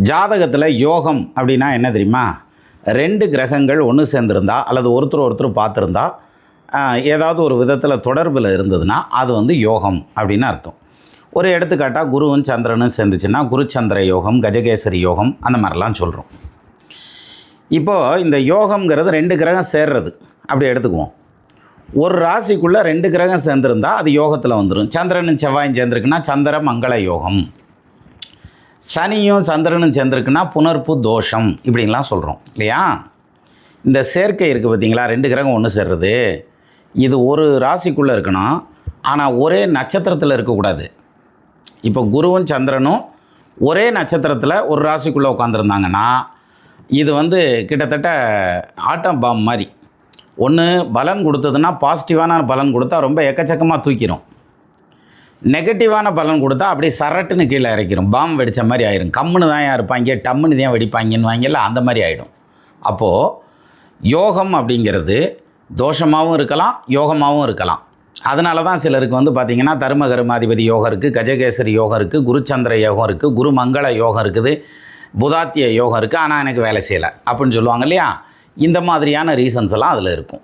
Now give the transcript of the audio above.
ஜாதகத்தில் யோகம் அப்படின்னா என்ன தெரியுமா? 2 கிரகங்கள் ஒன்று சேர்ந்துருந்தா அல்லது ஒருத்தர் பார்த்துருந்தா ஏதாவது ஒரு விதத்தில் தொடர்பில் இருந்ததுன்னா அது வந்து யோகம் அப்படின்னு அர்த்தம். ஒரு எடுத்துக்காட்டாக குருவும் சந்திரனும் சேர்ந்துச்சுன்னா குருச்சந்திர யோகம், கஜகேசரி யோகம், அந்த மாதிரிலாம் சொல்கிறோம். இப்போது இந்த யோகம்ங்கிறது 2 கிரகம் சேர்றது அப்படி எடுத்துக்குவோம். ஒரு ராசிக்குள்ளே 2 கிரகம் சேர்ந்துருந்தால் அது யோகத்தில் வந்துடும். சந்திரனும் செவ்வாயும் சேர்ந்துருக்குன்னா சந்திர மங்கள யோகம், சனியும் சந்திரனும் சேர்ந்துருக்குன்னா புனர்ப்பு தோஷம், இப்படின்லாம் சொல்கிறோம் இல்லையா? இந்த சேர்க்கை இருக்குது பார்த்தீங்களா, 2 கிரகம் ஒன்று சேர்றது, இது ஒரு ராசிக்குள்ளே இருக்கணும். ஆனால் ஒரே நட்சத்திரத்தில் இருக்கக்கூடாது. இப்போ குருவும் சந்திரனும் ஒரே நட்சத்திரத்தில் ஒரு ராசிக்குள்ளே உட்காந்துருந்தாங்கன்னா இது வந்து கிட்டத்தட்ட ஆட்டம் பாம் மாதிரி. ஒன்று பலன் கொடுத்ததுன்னா பாசிட்டிவான பலன் கொடுத்தா ரொம்ப எக்கச்சக்கமாக தூக்கிடும். நெகட்டிவான பலன் கொடுத்தா அப்படியே சரட்டுன்னு கீழே இறக்கிடும். பாம் வெடித்த மாதிரி ஆயிரும். கம்முன்னு தான் இருப்பாங்க, டம்முன்னு தான் வெடிப்பாங்கன்னு வாங்கல, அந்த மாதிரி ஆகிடும். அப்போது யோகம் அப்படிங்கிறது தோஷமாகவும் இருக்கலாம், யோகமாகவும் இருக்கலாம். அதனால தான் சிலருக்கு வந்து பார்த்திங்கன்னா தர்மகர்மாதிபதி யோகம் இருக்குது, கஜகேசரி யோகம் இருக்குது, குருச்சந்திர யோகம் இருக்குது, குரு மங்கள யோகம் இருக்குது, புதாத்திய யோகம் இருக்குது, ஆனால் எனக்கு வேலை செய்யலை அப்படின்னு சொல்லுவாங்க இல்லையா? இந்த மாதிரியான ரீசன்ஸ் எல்லாம் அதில் இருக்கும்.